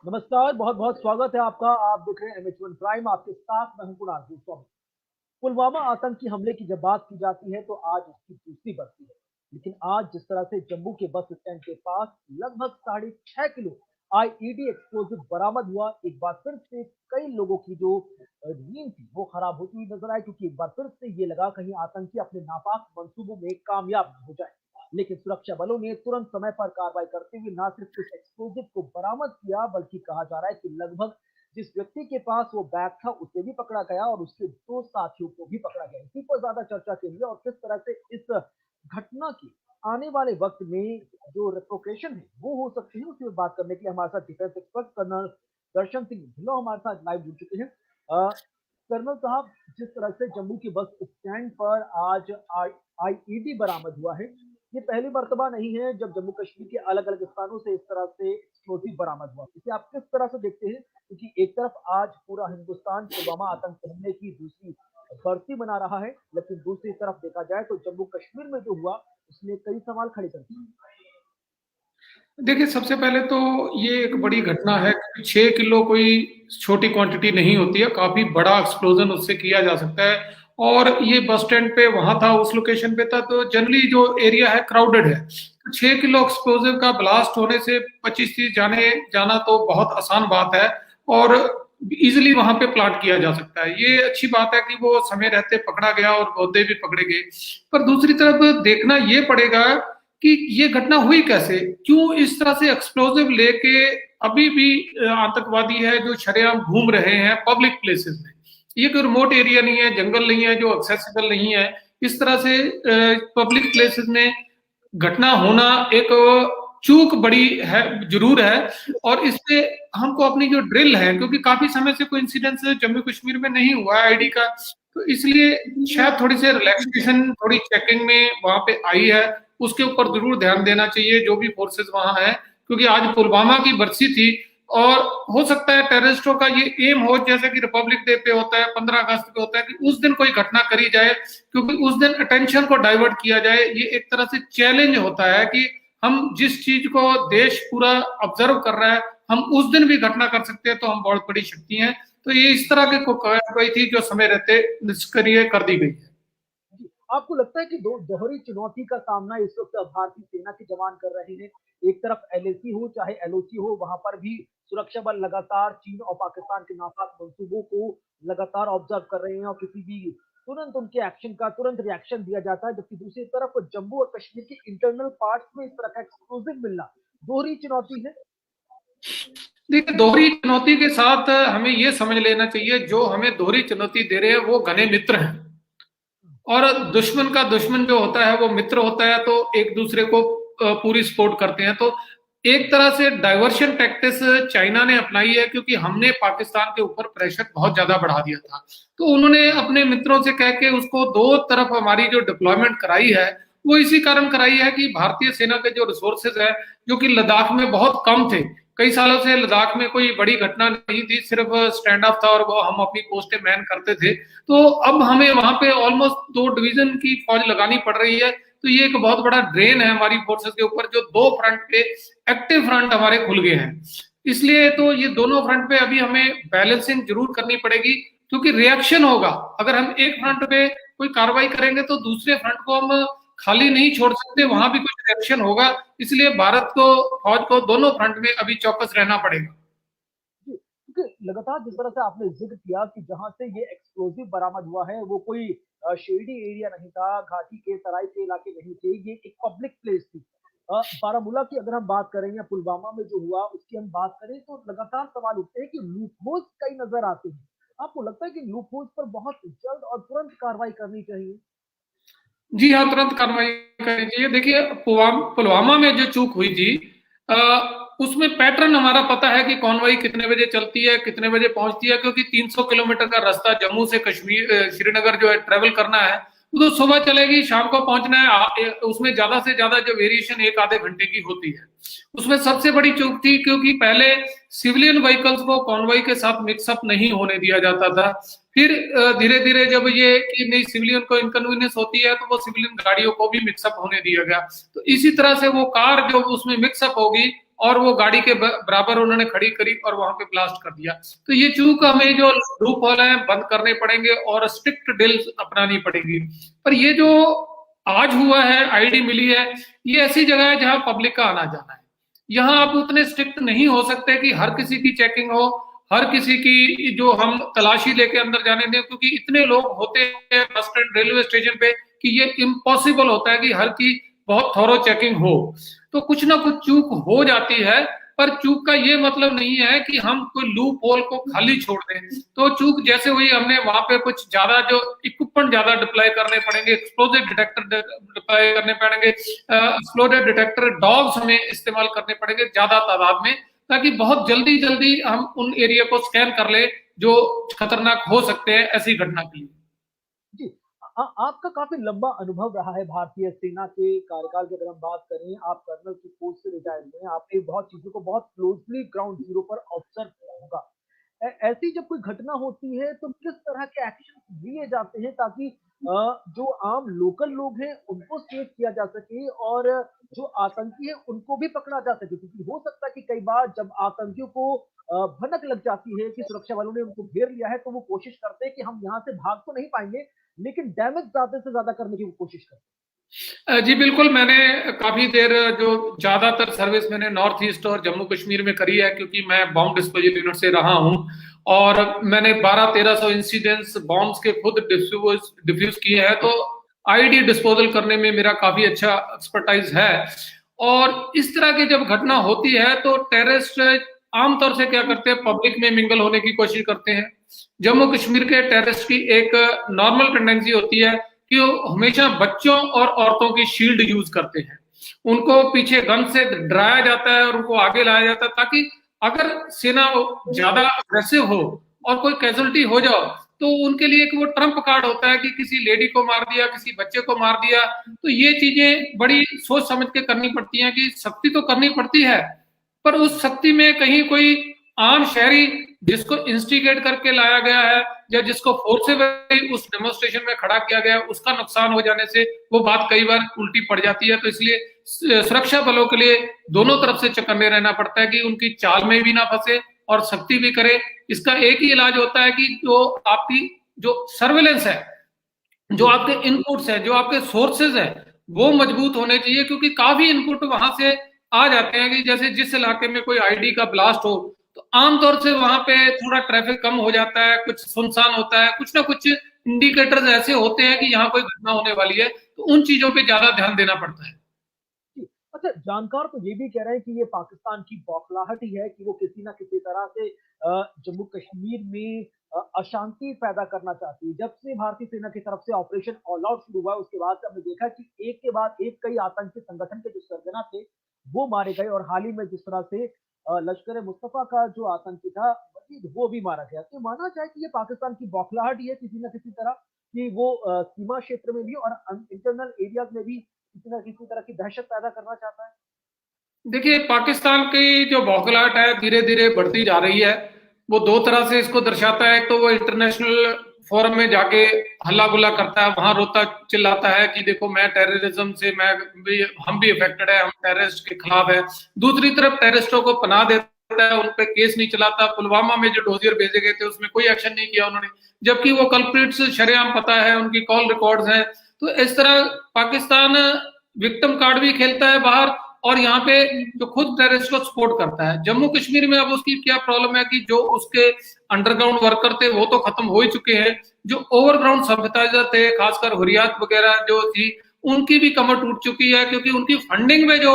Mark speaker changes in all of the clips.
Speaker 1: नमस्कार, बहुत बहुत स्वागत है आपका। आप देख रहे हैं MH1 प्राइम, आपके साथ मैं हूं कुणाल गोस्वामी। पुलवामा आतंकी हमले की जब बात की जाती है तो आज उसकी दूसरी बढ़ती है। लेकिन आज जिस तरह से जम्मू के बस स्टैंड के पास लगभग 6.5 किलो आईईडी एक्सप्लोजिव बरामद हुआ, एक बार फिर से कई लोगों की जो नींद थी वो खराब होती हुई नजर आई, क्योंकि एक बार फिर से ये लगा कहीं आतंकी अपने नापाक मंसूबों में कामयाब न हो जाए। लेकिन सुरक्षा बलों ने तुरंत समय पर कार्रवाई करते हुए न सिर्फ कुछ एक्सप्लोजिव को बरामद किया, बल्कि कहा जा रहा है कि लगभग जिस व्यक्ति के पास वो बैग था उसे भी पकड़ा गया और उसके दो साथियों को भी पकड़ा गया। इसी पर ज्यादा चर्चा के लिए और किस तरह से इस घटना की आने वाले वक्त में जो रिप्रोकेशन है वो हो सकती है, उसी पर बात करने के लिए हमारे साथ डिफेंस एक्सपर्ट कर्नल दर्शन सिंह ढिल्लों हमारे साथ लाइव जुड़ चुके हैं। कर्नल साहब, जिस तरह से जम्मू की बस स्टैंड पर आज आईईडी बरामद हुआ है, ये पहली मर्तबा नहीं है जब जम्मू कश्मीर के अलग अलग स्थानों से इस तरह से एक्सप्लोजिव बरामद हुआ। इसे आप किस तरह से देखते हैं, क्योंकि एक तरफ आज पूरा हिंदुस्तान पुलवामा आतंकी हमले की दूसरी बरसी मना रहा है, लेकिन दूसरी तरफ देखा जाए तो जम्मू कश्मीर में जो हुआ उसने कई सवाल खड़े कर दिए।
Speaker 2: देखिए, सबसे पहले तो ये एक बड़ी घटना है कि 6 किलो कोई छोटी क्वांटिटी नहीं होती है, काफ़ी बड़ा एक्सप्लोज़न उससे किया जा सकता है। और ये बस स्टैंड पे वहाँ था, उस लोकेशन पे था, तो जनरली जो एरिया है क्राउडेड है। तो 6 किलो एक्सप्लोजिव का ब्लास्ट होने से 25-30 जाना तो बहुत आसान बात है और इजीली वहाँ पे प्लांट किया जा सकता है। ये अच्छी बात है कि वो समय रहते पकड़ा गया और पौधे भी पकड़े गए। पर दूसरी तरफ देखना ये पड़ेगा कि ये घटना हुई कैसे, क्यों इस तरह से एक्सप्लोजिव लेके अभी भी आतंकवादी है जो शरेआम घूम रहे हैं पब्लिक प्लेसेस में। ये कोई रिमोट एरिया नहीं है, जंगल नहीं है जो एक्सेसिबल नहीं है। इस तरह से पब्लिक प्लेसेस में घटना होना एक चूक बड़ी है, जरूर है। और इससे हमको अपनी जो ड्रिल है, क्योंकि काफी समय से कोई इंसिडेंस जम्मू कश्मीर में नहीं हुआ है आईडी का, तो इसलिए शायद थोड़ी सी रिलैक्सेशन, थोड़ी चेकिंग में वहां पे आई है। उसके ऊपर जरूर ध्यान देना चाहिए जो भी फोर्सेस वहां है, क्योंकि आज पुलवामा की बरसी थी और हो सकता है टेररिस्टों का ये एम हो, जैसे कि रिपब्लिक डे पे होता है, 15 अगस्त पे होता है, कि उस दिन कोई घटना करी जाए, क्योंकि उस दिन अटेंशन को डाइवर्ट किया जाए। ये एक तरह से चैलेंज होता है कि हम जिस चीज को देश पूरा ऑब्जर्व कर रहा है, हम उस दिन भी घटना कर सकते हैं, तो हम बहुत बड़ी शक्ति हैं। तो ये इस तरह की कार्रवाई थी जो समय रहते निष्क्रिय कर दी गई है।
Speaker 1: आपको लगता है कि दो दोहरी चुनौती का सामना इस वक्त भारतीय सेना के जवान कर रहे हैं? एक तरफ एलएसी हो चाहे एलओसी हो, वहां पर भी सुरक्षा बल लगातार चीन और पाकिस्तान के नापाक मंसूबों को लगातार ऑब्जर्व कर रहे हैं और किसी भी तुरंत उनके एक्शन का तुरंत रिएक्शन दिया जाता है, जबकि दूसरी तरफ जम्मू और कश्मीर के इंटरनल पार्ट्स में इस तरह का एक्सप्लोजिव मिलना दोहरी चुनौती है।
Speaker 2: देखिए, दोहरी चुनौती के साथ हमें ये समझ लेना चाहिए, जो हमें दोहरी चुनौती दे रहे हैं वो घने मित्र हैं। और दुश्मन का दुश्मन जो होता है वो मित्र होता है, तो एक दूसरे को पूरी सपोर्ट करते हैं। तो एक तरह से डाइवर्शन टैक्टिक्स चाइना ने अपनाई है, क्योंकि हमने पाकिस्तान के ऊपर प्रेशर बहुत ज्यादा बढ़ा दिया था। तो उन्होंने अपने मित्रों से कह के उसको दो तरफ हमारी जो डिप्लॉयमेंट कराई है, वो इसी कारण कराई है कि भारतीय सेना के जो रिसोर्सेज है, जो कि लद्दाख में बहुत कम थे, कई सालों से लद्दाख में कोई बड़ी घटना नहीं थी, सिर्फ स्टैंड ऑफ था और वो हम अपनी पोस्टें मैन करते थे। तो अब हमें वहां पे ऑलमोस्ट 2 डिवीजन की फौज लगानी पड़ रही है। तो ये एक बहुत बड़ा ड्रेन है हमारी फोर्सेस के ऊपर, जो दो फ्रंट पे एक्टिव फ्रंट हमारे खुल गए हैं। इसलिए तो ये दोनों फ्रंट पे अभी हमें बैलेंसिंग जरूर करनी पड़ेगी, क्योंकि रिएक्शन होगा। अगर हम एक फ्रंट पे कोई कार्रवाई करेंगे तो दूसरे फ्रंट को हम खाली नहीं छोड़ सकते, वहां भी कुछ रिएक्शन होगा। इसलिए भारत को, फौज को दोनों फ्रंट में अभी चौकस रहना पड़ेगा।
Speaker 1: क्योंकि लगातार जिस तरह से आपने जिक्र किया कि जहां से ये एक्सप्लोजिव बरामद हुआ है वो कोई शेडी एरिया नहीं था, घाटी के तराई के इलाके नहीं थे, ये एक पब्लिक प्लेस थी। बारामूला की अगर हम बात करें या पुलवामा में जो हुआ उसकी हम बात करें, तो लगातार सवाल उठते हैं कि लूपहोल्स कई नजर आते हैं। आपको लगता है कि लूपहोल्स पर बहुत जल्द और तुरंत कार्रवाई करनी चाहिए?
Speaker 2: जी हाँ, तुरंत कार्रवाई करनी चाहिए। देखिए, पुलवामा में जो चूक हुई थी, उसमें पैटर्न हमारा पता है कि कॉन्वॉय कितने बजे चलती है, कितने बजे पहुंचती है, क्योंकि 300 किलोमीटर का रास्ता जम्मू से कश्मीर श्रीनगर जो है ट्रेवल करना है, वो तो सुबह चलेगी, शाम को पहुंचना है। उसमें ज्यादा से ज्यादा जो वेरिएशन 1 आधे घंटे की होती है। उसमें सबसे बड़ी चूक थी, क्योंकि पहले सिविलियन व्हीकल्स को कॉन्वॉय के साथ मिक्सअप नहीं होने दिया जाता था। फिर धीरे धीरे जब ये कि नहीं, सिविलियन को इनकन्वीनियंस होती है, तो वो सिविलियन गाड़ियों को भी मिक्सअप होने दिया गया। तो इसी तरह से वो कार जो उसमें मिक्सअप होगी, और वो गाड़ी के बराबर उन्होंने खड़ी करी और वहां पे ब्लास्ट कर दिया। तो ये चूक हमें जो लूप होल है बंद करने पड़ेंगे और स्ट्रिक्ट ड्रिल्स अपनानी पड़ेगी। पर ये जो आज हुआ है, आईडी मिली है, ये ऐसी जगह है जहां पब्लिक का आना जाना है। यहाँ आप उतने स्ट्रिक्ट नहीं हो सकते कि हर किसी की चेकिंग हो, हर किसी की जो हम तलाशी लेके अंदर जाने दें, क्योंकि इतने लोग होते हैं बस स्टैंड रेलवे स्टेशन पे कि ये इम्पॉसिबल होता है कि हर की बहुत थॉरो चेकिंग हो। तो कुछ ना कुछ चूक हो जाती है, पर चूक का ये मतलब नहीं है कि हम कोई लूप होल को खाली छोड़ दें। तो चूक जैसे हुई, हमने वहां पे कुछ ज्यादा जो इक्विपमेंट ज्यादा डिप्लॉय करने पड़ेंगे, एक्सप्लोजिव डिटेक्टर डिप्लॉय करने पड़ेंगे, एक्सप्लोजिव डिटेक्टर डॉग्स हमें इस्तेमाल करने पड़ेंगे ज्यादा तादाद में, ताकि बहुत जल्दी जल्दी हम उन एरिया को स्कैन कर ले जो खतरनाक हो सकते हैं ऐसी घटना के लिए।
Speaker 1: जी। आपका काफी लंबा अनुभव रहा है भारतीय सेना के कार्यकाल की अगर हम बात करें, आप कर्नल की पोस्ट से रिटायर्ड हुए हैं, आपने बहुत चीजों को बहुत क्लोजली ग्राउंड जीरो पर ऑब्जर्व किया होगा। ऐसी जब कोई घटना होती है तो किस तरह के एक्शन लिए जाते हैं ताकि जो आम लोकल लोग हैं उनको सेव किया जा सके और जो आतंकी है उनको भी पकड़ा जा सके, क्योंकि हो सकता है कि कई बार जब आतंकियों को भनक लग जाती है कि सुरक्षा वालों ने उनको घेर लिया है तो वो कोशिश करते हैं कि हम यहाँ से भाग तो नहीं पाएंगे, लेकिन डैमेज ज्यादा से ज्यादा करने की वो कोशिश करते हैं।
Speaker 2: जी बिल्कुल, मैंने काफ़ी देर जो ज़्यादातर सर्विस मैंने नॉर्थ ईस्ट और जम्मू कश्मीर में करी है, क्योंकि मैं बॉम्ब डिस्पोजल यूनिट से रहा हूँ और मैंने 1200-1300 इंसिडेंट्स बॉम्ब्स के खुद डिफ्यूज किए हैं। तो आईडी डिस्पोजल करने में मेरा काफ़ी अच्छा एक्सपर्टाइज है। और इस तरह की जब घटना होती है तो टेररिस्ट आमतौर से क्या करते हैं, पब्लिक में मिंगल होने की कोशिश करते हैं। जम्मू कश्मीर के टेररिस्ट की एक नॉर्मल टेंडेंसी होती है कि वो हमेशा बच्चों और औरतों की शील्ड यूज करते हैं। उनको पीछे गन से डराया जाता है और उनको आगे लाया जाता है, ताकि अगर सेना ज्यादा अग्रेसिव हो और कोई कैजुअलिटी हो जाओ तो उनके लिए एक वो ट्रम्प कार्ड होता है कि किसी लेडी को मार दिया, किसी बच्चे को मार दिया। तो ये चीजें बड़ी सोच समझ के करनी पड़ती हैं कि सख्ती तो करनी पड़ती है, पर उस सख्ती में कहीं कोई आम शहरी जिसको इंस्टिगेट करके लाया गया है या जिसको फोर्सेबली उस डेमोन्स्ट्रेशन में खड़ा किया गया है उसका नुकसान हो जाने से वो बात कई बार उल्टी पड़ जाती है। तो इसलिए सुरक्षा बलों के लिए दोनों तरफ से चौकन्ने रहना पड़ता है कि उनकी चाल में भी ना फंसे और सख्ती भी करे। इसका एक ही इलाज होता है कि जो आपकी जो सर्वेलेंस है, जो आपके इनपुट्स है, जो आपके सोर्सेज है, वो मजबूत होने चाहिए, क्योंकि काफी इनपुट वहां से आ जाते हैं कि जैसे जिस इलाके में कोई आईडी का ब्लास्ट हो तो आमतौर से वहां पे थोड़ा ट्रैफिक कम हो जाता है, कुछ सुनसान होता है, कुछ ना कुछ इंडिकेटर्स ऐसे होते हैं कि यहाँ कोई घटना होने वाली है, तो उन चीजों पे ज्यादा ध्यान देना पड़ता है।
Speaker 1: जी। अच्छा, जानकार तो ये भी कह रहे हैं कि ये पाकिस्तान की बौखलाहट ही है कि वो किसी ना किसी तरह से जम्मू कश्मीर में अशांति पैदा करना चाहती है। जब से भारतीय सेना की तरफ से ऑपरेशन ऑल आउट शुरू हुआ उसके बाद से हमने देखा कि एक के बाद एक कई आतंकी संगठन के जो सरगना थे वो मारे गए, और हाल ही में जिस तरह से लश्कर मुस्तफा का जो आतंकी था मजीद वो भी मारा गया। तो माना जाए कि ये पाकिस्तान की बौखलाहट ही है किसी न किसी तरह कि वो सीमा क्षेत्र में भी और इंटरनल एरियाज में भी किसी न किसी तरह की दहशत पैदा करना चाहता है।
Speaker 2: देखिए, पाकिस्तान की जो बौखलाहट है धीरे धीरे बढ़ती जा रही है। वो दो तरह से इसको दर्शाता है। तो वो इंटरनेशनल फोरम में जाके हल्ला गुल्ला करता है, वहां रोता चिल्लाता है कि देखो मैं टेररिज्म से हम भी इफेक्टेड है, हम टेररिस्ट के खिलाफ है। दूसरी तरफ टेररिस्टों को पनाह देता है, उन पे केस नहीं चलाता। पुलवामा में जो डोजियर भेजे गए थे उसमें कोई एक्शन नहीं किया उन्होंने, जबकि वो कल्प्रिट्स शरेआम पता है, उनकी कॉल रिकॉर्ड्स हैं। तो इस तरह पाकिस्तान विक्टिम कार्ड भी खेलता है बाहर, और यहाँ पे जो खुद टेररिस्ट को सपोर्ट करता है। जम्मू कश्मीर में अब उसकी क्या प्रॉब्लम है कि जो उसके अंडरग्राउंड वर्कर थे वो तो खत्म हो ही चुके हैं, जो ओवरग्राउंड सब्बटाइजर थे खासकर हुरियात वगैरह जो थी उनकी भी कमर टूट चुकी है, क्योंकि उनकी फंडिंग में जो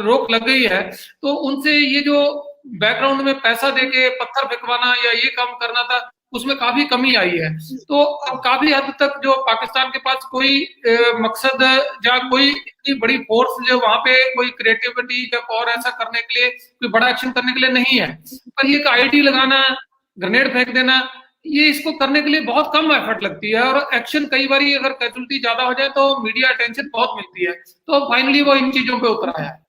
Speaker 2: रोक लग गई है। तो उनसे ये जो बैकग्राउंड में पैसा देके पत्थर फेंकवाना या ये काम करना था उसमें काफी कमी आई है। तो अब काफी हद तक जो पाकिस्तान के पास कोई मकसद या कोई इतनी बड़ी फोर्स जो वहां पे कोई क्रिएटिविटी या और ऐसा करने के लिए कोई बड़ा एक्शन करने के लिए नहीं है। पर ये आईडी लगाना, ग्रेनेड फेंक देना, ये इसको करने के लिए बहुत कम एफर्ट लगती है, और एक्शन कई बार अगर कैजुअलिटी ज्यादा हो जाए तो मीडिया अटेंशन बहुत मिलती है। तो फाइनली वो इन चीजों पे उतर आया है।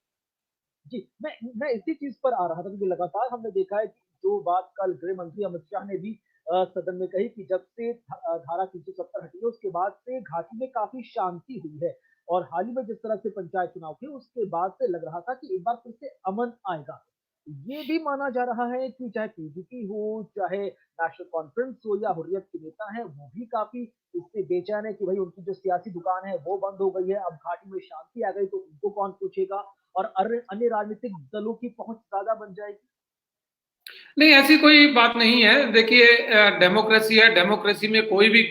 Speaker 1: जी, मैं इसी चीज पर आ रहा था क्योंकि लगातार हमने देखा है कि जो बात कल गृह मंत्री अमित शाह ने भी सदन में कही कि जब से धारा 370 हटी है उसके बाद से घाटी में काफी शांति हुई है। और हाल ही में जिस तरह से पंचायत चुनाव थे उसके बाद से लग रहा था कि एक बार फिर से अमन आएगा। ये भी माना जा रहा है कि चाहे पीडीपी हो, चाहे नेशनल कॉन्फ्रेंस हो या हुर्रियत के नेता हैं, वो भी काफी इससे बेचैन है कि भाई उनकी जो सियासी दुकान है वो बंद हो गई है। अब घाटी में शांति आ गई तो उनको कौन पूछेगा, और अन्य राजनीतिक दलों की पहुंच ज्यादा बन जाएगी।
Speaker 2: नहीं, ऐसी कोई बात नहीं है। देखिए, डेमोक्रेसी है, डेमोक्रेसी में कोई भी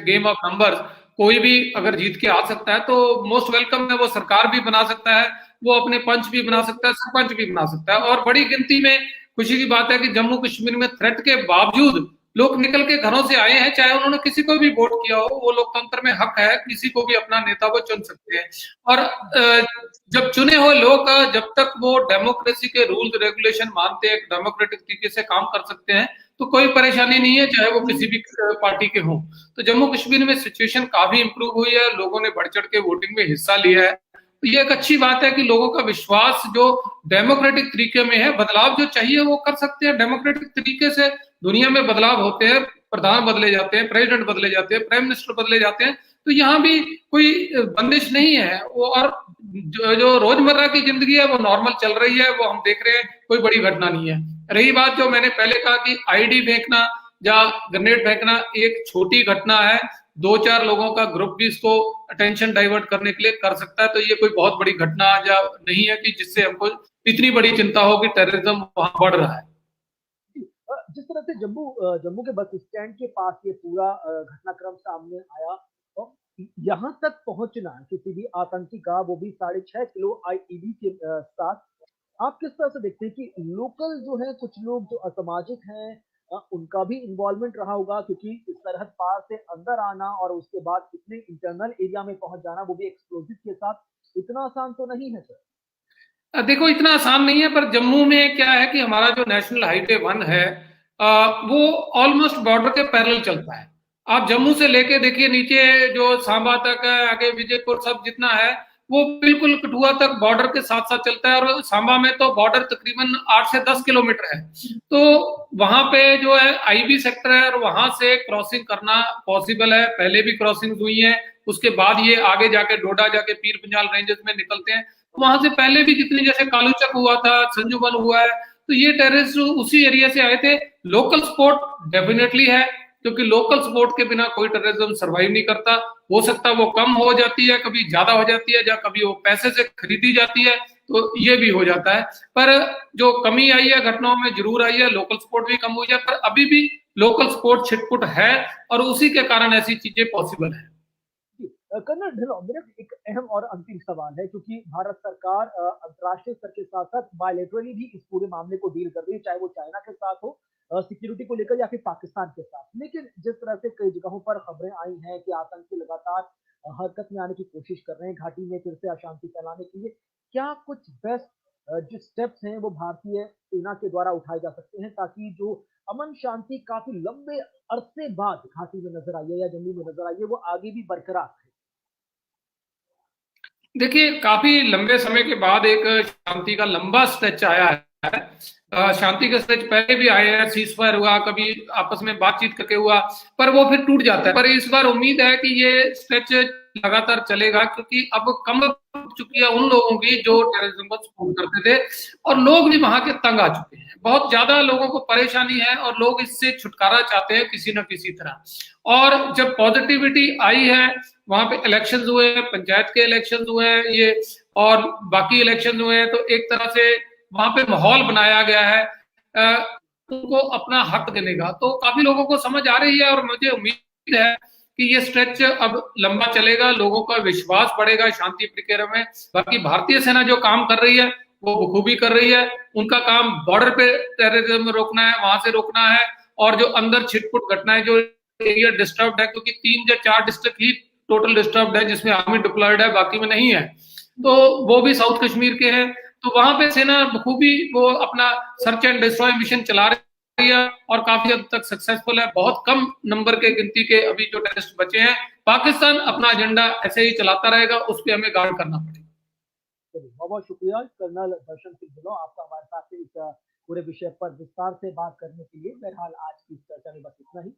Speaker 2: गेम ऑफ नंबर्स, कोई भी अगर जीत के आ सकता है तो मोस्ट वेलकम है। वो सरकार भी बना सकता है, वो अपने पंच भी बना सकता है, सरपंच भी बना सकता है। और बड़ी गिनती में खुशी की बात है कि जम्मू कश्मीर में थ्रेट के बावजूद लोग निकल के घरों से आए हैं, चाहे उन्होंने किसी को भी वोट किया हो। वो लोकतंत्र में हक है, किसी को भी अपना नेता वो चुन सकते हैं। और जब चुने हुए लोग, जब तक वो डेमोक्रेसी के रूल्स रेगुलेशन मानते हैं, डेमोक्रेटिक तरीके से काम कर सकते हैं, तो कोई परेशानी नहीं है, चाहे वो किसी भी पार्टी के हों। तो जम्मू कश्मीर में सिचुएशन काफी इंप्रूव हुई है, लोगों ने बढ़ चढ़ के वोटिंग में हिस्सा लिया है। तो ये एक अच्छी बात है कि लोगों का विश्वास जो डेमोक्रेटिक तरीके में है, बदलाव जो चाहिए वो कर सकते हैं डेमोक्रेटिक तरीके से। दुनिया में बदलाव होते हैं, प्रधान बदले जाते हैं, प्रेसिडेंट बदले जाते हैं, प्राइम मिनिस्टर बदले जाते हैं। तो यहाँ भी कोई बंदिश नहीं है वो। और जो रोजमर्रा की जिंदगी है वो नॉर्मल चल रही है, वो हम देख रहे हैं, कोई बड़ी घटना नहीं है। रही बात जो मैंने पहले कहा कि आईडी फेंकना या ग्रेनेड फेंकना एक छोटी घटना है, दो चार लोगों का ग्रुप भी इसको अटेंशन डाइवर्ट करने के लिए कर सकता है। तो ये कोई बहुत बड़ी घटना या नहीं है कि जिससे हमको इतनी बड़ी चिंता हो कि टेररिज्म वहां बढ़ रहा है।
Speaker 1: जिस तरह से जम्मू के बस स्टैंड के पास ये पूरा घटनाक्रम सामने आया, और यहाँ तक पहुंचना किसी भी आतंकी का, वो भी 6.5 किलो आईईडी के साथ, आप किस तरह से देखते हैं कि लोकल जो है, कुछ लोग जो असामाजिक हैं, उनका भी इन्वॉल्वमेंट रहा होगा, क्योंकि इस सरहद पार से अंदर आना और उसके बाद इतने इंटरनल एरिया में पहुंच जाना, वो भी एक्सप्लोजिव के साथ, इतना आसान तो नहीं है सर।
Speaker 2: देखो, इतना आसान नहीं है, पर जम्मू में क्या है कि हमारा जो नेशनल हाईवे 1 है, वो ऑलमोस्ट बॉर्डर के पैरेलल चलता है। आप जम्मू से लेके देखिए नीचे जो सांबा तक है, आगे विजयपुर सब जितना है, वो बिल्कुल कठुआ तक बॉर्डर के साथ साथ चलता है। और सांबा में तो बॉर्डर तकरीबन 8 से 10 किलोमीटर है। तो वहां पे जो है आईबी सेक्टर है, और वहां से क्रॉसिंग करना पॉसिबल है। पहले भी क्रॉसिंग हुई है, उसके बाद ये आगे जाके डोडा जाके पीर पंजाल रेंजेस में निकलते हैं। वहां से पहले भी जितनी, जैसे कालूचक हुआ था, संजुबन हुआ है, तो ये टेररिस्ट उसी एरिया से आए थे। लोकल सपोर्ट डेफिनेटली है, क्योंकि लोकल सपोर्ट के बिना कोई टेररिज्म सर्वाइव नहीं करता। हो सकता है वो कम हो जाती है, कभी ज्यादा हो जाती है, या कभी वो पैसे से खरीदी जाती है, तो ये भी हो जाता है। पर जो कमी आई है घटनाओं में जरूर आई है, लोकल सपोर्ट भी कम हुई है, पर अभी भी लोकल सपोर्ट छिटपुट है, और उसी के कारण ऐसी चीजें पॉसिबल है।
Speaker 1: कर्नल ढिल्लों, मेरा एक अहम और अंतिम सवाल है, क्योंकि भारत सरकार अंतर्राष्ट्रीय स्तर के साथ साथ बायलेटरली भी इस पूरे मामले को डील कर रही है, चाहे वो चाइना के साथ हो सिक्योरिटी को लेकर, या फिर पाकिस्तान के साथ। लेकिन जिस तरह से कई जगहों पर खबरें आई हैं कि आतंकी लगातार हरकत में आने की कोशिश कर रहे हैं घाटी में, फिर से अशांति फैलाने के लिए, क्या कुछ बेस्ट जो स्टेप्स हैं वो भारतीय सेना के द्वारा उठाए जा सकते हैं, ताकि जो अमन शांति काफी लंबे अरसे बाद घाटी में नजर आई है या जम्मू में नजर आई है, वो आगे भी बरकरार है?
Speaker 2: देखिए, काफी लंबे समय के बाद एक शांति का लंबा स्ट्रेच आया है। शांति के स्ट्रेच पहले भी आए हैं, सीज फायर हुआ, कभी आपस में बातचीत करके हुआ, पर वो फिर टूट जाता है। पर इस बार उम्मीद है कि ये स्ट्रेच लगातार चलेगा, क्योंकि अब कम टूट चुकी है उन लोगों की जो टेररिज्म को सपोर्ट करते थे, और लोग भी वहां के तंग आ चुके हैं। बहुत ज्यादा लोगों को परेशानी है, और लोग इससे छुटकारा चाहते हैं किसी न किसी तरह। और जब पॉजिटिविटी आई है, वहां पे इलेक्शंस हुए हैं, पंचायत के इलेक्शंस हुए हैं ये, और बाकी इलेक्शंस हुए हैं, तो एक तरह से वहां पे माहौल बनाया गया है उनको अपना हक देने का। तो काफी लोगों को समझ आ रही है, और मुझे उम्मीद है कि ये स्ट्रेच अब लंबा चलेगा, लोगों का विश्वास बढ़ेगा शांति प्रक्रिया में। बाकी भारतीय सेना जो काम कर रही है वो बखूबी कर रही है। उनका काम बॉर्डर पे टेररिज्म रोकना है, वहां से रोकना है, और जो अंदर छिटपुट घटनाएं, जो एरिया डिस्टर्ब है, क्योंकि 3 या 4 डिस्ट्रिक्ट ही टोटल डिस्टर्ब है जिसमें आर्मी डिप्लॉयड है, बाकी में नहीं है, तो वो भी साउथ कश्मीर के हैं। तो वहां पे सेना बखूबी वो अपना सर्च एंड डिस्ट्रॉय मिशन चला रही है, और काफी हद तक सक्सेसफुल है। बहुत कम नंबर के गिनती के अभी जो टेररिस्ट बचे हैं। पाकिस्तान अपना एजेंडा ऐसे ही चलाता रहेगा, उस पर हमें गार्ड करना पड़ेगा।
Speaker 1: बहुत बहुत शुक्रिया कर्नल दर्शन सिंह ढिल्लों, आपका हमारे साथ इस पूरे विषय पर विस्तार से बात करने के लिए। बहरहाल आज की इस चर्चा में बस इतना ही।